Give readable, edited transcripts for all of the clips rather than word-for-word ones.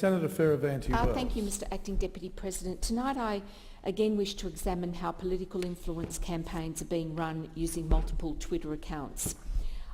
Senator Fierravanti-Wells. Thank you, Mr Acting Deputy President. Tonight I again wish to examine how political influence campaigns are being run using multiple Twitter accounts.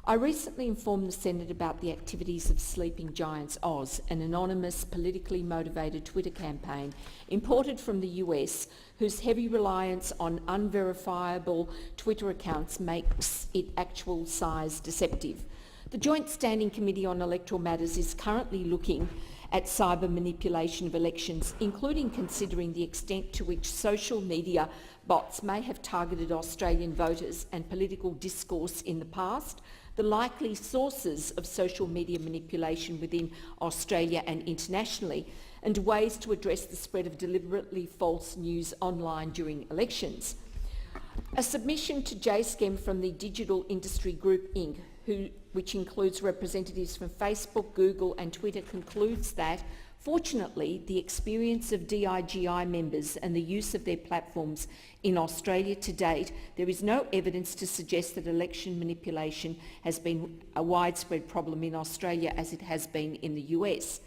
I recently informed the Senate about the activities of Sleeping Giants Oz, an anonymous, politically motivated Twitter campaign imported from the US, whose heavy reliance on unverifiable Twitter accounts makes it actual size deceptive. The Joint Standing Committee on Electoral Matters is currently looking at cyber manipulation of elections, including considering the extent to which social media bots may have targeted Australian voters and political discourse in the past, the likely sources of social media manipulation within Australia and internationally, and ways to address the spread of deliberately false news online during elections. A submission to JSCEM from the Digital Industry Group Inc., which includes representatives from Facebook, Google and Twitter, concludes that, fortunately, the experience of DIGI members and the use of their platforms in Australia to date, there is no evidence to suggest that election manipulation has been a widespread problem in Australia as it has been in the US.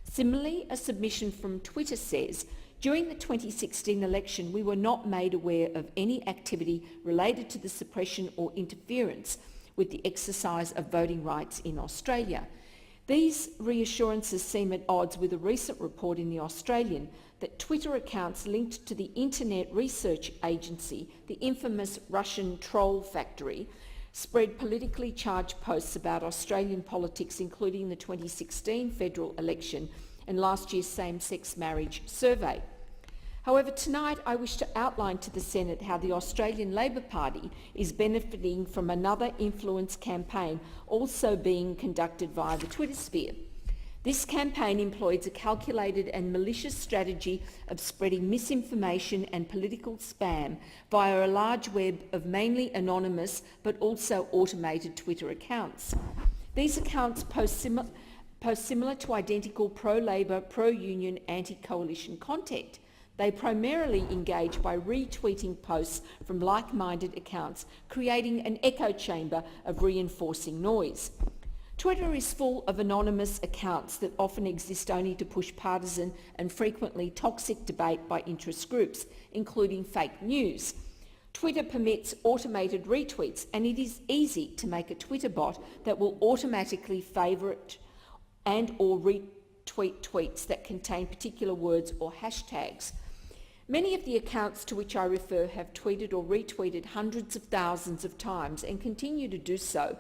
Similarly, a submission from Twitter says, during the 2016 election, we were not made aware of any activity related to the suppression or interference with the exercise of voting rights in Australia. These reassurances seem at odds with a recent report in The Australian that Twitter accounts linked to the Internet Research Agency, the infamous Russian troll factory, spread politically charged posts about Australian politics, including the 2016 federal election and last year's same-sex marriage survey. However, tonight I wish to outline to the Senate how the Australian Labor Party is benefiting from another influence campaign also being conducted via the Twitter sphere. This campaign employs a calculated and malicious strategy of spreading misinformation and political spam via a large web of mainly anonymous but also automated Twitter accounts. These accounts post similar to identical pro-Labor, pro-union, anti-coalition content. They primarily engage by retweeting posts from like-minded accounts, creating an echo chamber of reinforcing noise. Twitter is full of anonymous accounts that often exist only to push partisan and frequently toxic debate by interest groups, including fake news. Twitter permits automated retweets, and it is easy to make a Twitter bot that will automatically favourite and or retweet tweets that contain particular words or hashtags. Many of the accounts to which I refer have tweeted or retweeted hundreds of thousands of times and continue to do so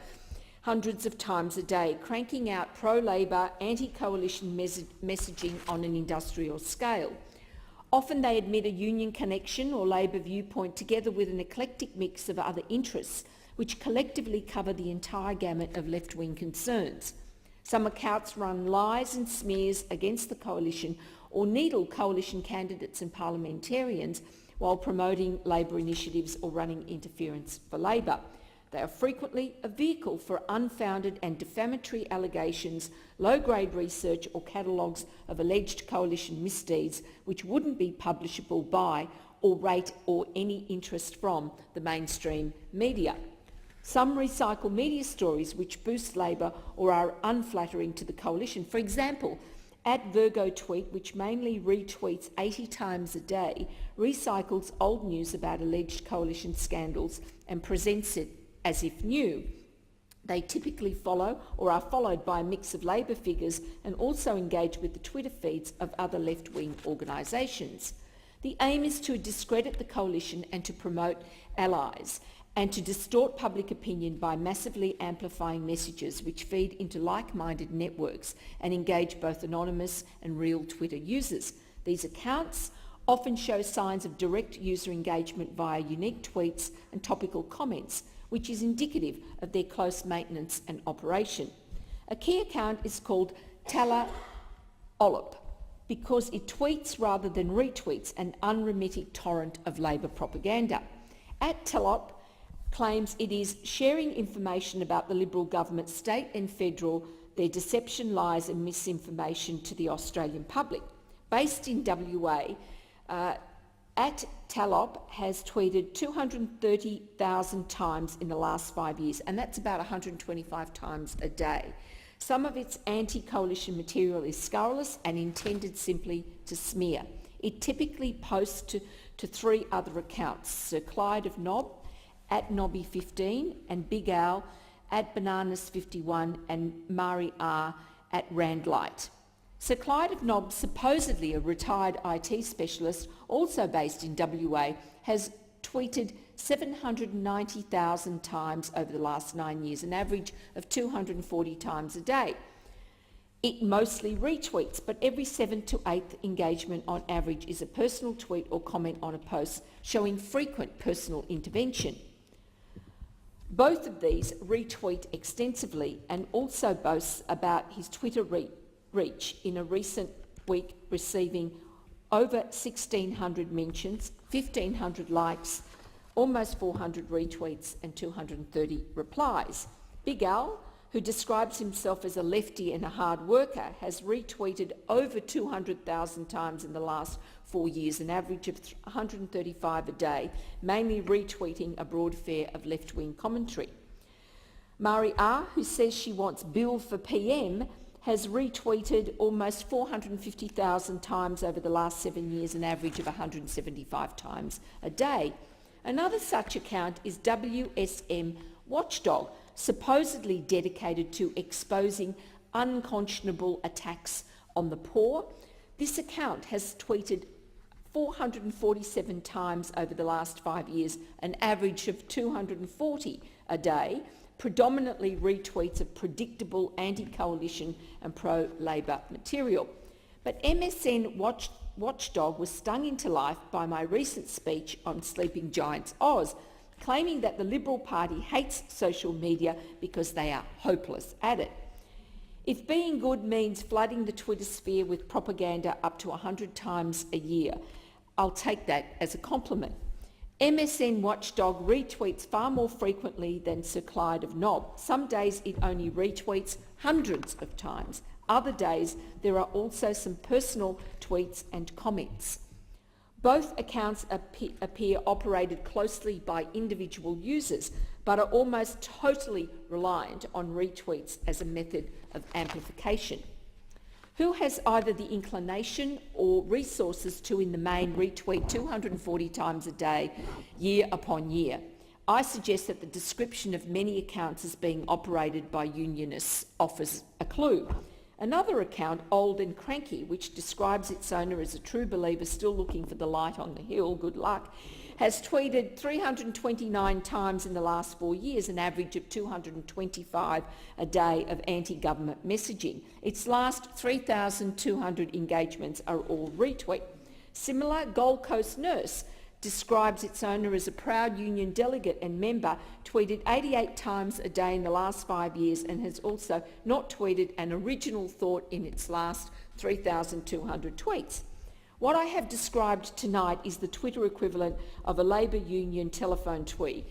hundreds of times a day, cranking out pro-Labor, anti-coalition messaging on an industrial scale. Often they admit a union connection or Labor viewpoint together with an eclectic mix of other interests, which collectively cover the entire gamut of left-wing concerns. Some accounts run lies and smears against the coalition or needle coalition candidates and parliamentarians while promoting Labor initiatives or running interference for Labor. They are frequently a vehicle for unfounded and defamatory allegations, low-grade research or catalogues of alleged coalition misdeeds which wouldn't be publishable by or rate or any interest from the mainstream media. Some recycle media stories which boost Labor or are unflattering to the coalition. For example, @Virgo Tweet, which mainly retweets 80 times a day, recycles old news about alleged coalition scandals and presents it as if new. They typically follow or are followed by a mix of Labor figures and also engage with the Twitter feeds of other left-wing organisations. The aim is to discredit the coalition and to promote allies, and to distort public opinion by massively amplifying messages which feed into like-minded networks and engage both anonymous and real Twitter users. These accounts often show signs of direct user engagement via unique tweets and topical comments, which is indicative of their close maintenance and operation. A key account is called Tala-Olop because it tweets rather than retweets an unremitting torrent of Labor propaganda. @Talop claims it is sharing information about the Liberal government, state and federal, their deception, lies and misinformation to the Australian public. Based in WA, @Talop has tweeted 230,000 times in the last 5 years, and that's about 125 times a day. Some of its anti-coalition material is scurrilous and intended simply to smear. It typically posts to three other accounts: Sir Clyde of Knob, @Nobby15, and Big Al, @Bananas51, and Mari R, @Randlight. Sir Clyde of Knob, supposedly a retired IT specialist, also based in WA, has tweeted 790,000 times over the last 9 years, an average of 240 times a day. It mostly retweets, but every 7th to 8th engagement on average is a personal tweet or comment on a post, showing frequent personal intervention. Both of these retweet extensively and also boasts about his Twitter reach, in a recent week receiving over 1,600 mentions, 1,500 likes, almost 400 retweets and 230 replies. Big Al, who describes himself as a lefty and a hard worker, has retweeted over 200,000 times in the last 4 years, an average of 135 a day, mainly retweeting a broad fare of left-wing commentary. Mari R, who says she wants Bill for PM, has retweeted almost 450,000 times over the last 7 years, an average of 175 times a day. Another such account is WSM Watchdog, supposedly dedicated to exposing unconscionable attacks on the poor. This account has tweeted 447 times over the last 5 years, an average of 240 a day, predominantly retweets of predictable anti-coalition and pro-Labor material. But MSN Watchdog was stung into life by my recent speech on Sleeping Giants Oz, claiming that the Liberal Party hates social media because they are hopeless at it. If being good means flooding the Twitter sphere with propaganda up to 100 times a year, I'll take that as a compliment. MSN Watchdog retweets far more frequently than Sir Clyde of Knob. Some days it only retweets hundreds of times. Other days there are also some personal tweets and comments. Both accounts appear operated closely by individual users, but are almost totally reliant on retweets as a method of amplification. Who has either the inclination or resources to, in the main, retweet 240 times a day, year upon year? I suggest that the description of many accounts as being operated by unionists offers a clue. Another account, Old and Cranky, which describes its owner as a true believer still looking for the light on the hill, good luck, has tweeted 329 times in the last 4 years, an average of 225 a day of anti-government messaging. Its last 3,200 engagements are all retweet. Similar, Gold Coast Nurse describes its owner as a proud union delegate and member, tweeted 88 times a day in the last 5 years, and has also not tweeted an original thought in its last 3,200 tweets. What I have described tonight is the Twitter equivalent of a Labor union telephone tree,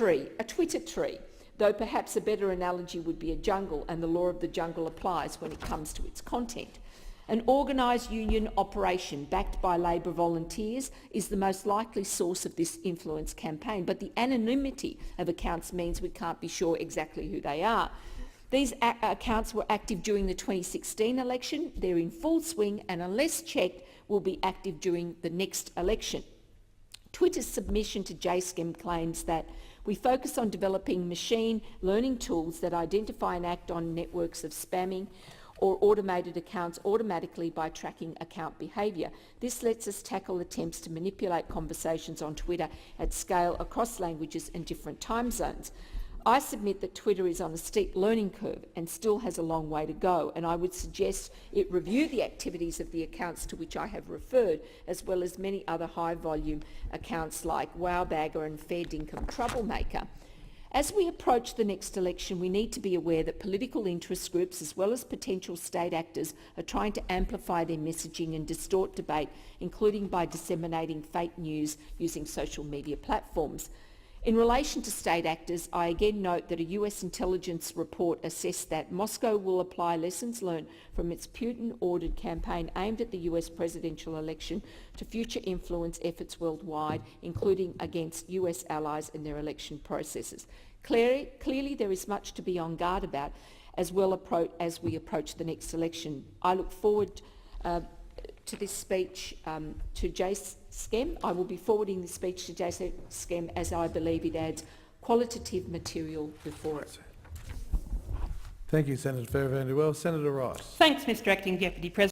a Twitter tree, though perhaps a better analogy would be a jungle, and the law of the jungle applies when it comes to its content. An organised union operation backed by Labor volunteers is the most likely source of this influence campaign, but the anonymity of accounts means we can't be sure exactly who they are. These accounts were active during the 2016 election. They're in full swing and, unless checked, will be active during the next election. Twitter's submission to JSCM claims that we focus on developing machine learning tools that identify and act on networks of spamming or automated accounts automatically by tracking account behaviour. This lets us tackle attempts to manipulate conversations on Twitter at scale across languages and different time zones. I submit that Twitter is on a steep learning curve and still has a long way to go, and I would suggest it review the activities of the accounts to which I have referred, as well as many other high-volume accounts like Wowbagger and Fair Dinkum Troublemaker. As we approach the next election, we need to be aware that political interest groups, as well as potential state actors, are trying to amplify their messaging and distort debate, including by disseminating fake news using social media platforms. In relation to state actors, I again note that a US intelligence report assessed that Moscow will apply lessons learned from its Putin-ordered campaign aimed at the US presidential election to future influence efforts worldwide, including against US allies in their election processes. Clearly, there is much to be on guard about, as we approach the next election. I look forward to this speech to Jace Skem. I will be forwarding this speech to Jace Skem as I believe it adds qualitative material before it. Thank you, Senator Fierravanti-Wells. Senator Rice. Thanks, Mr Acting Deputy President.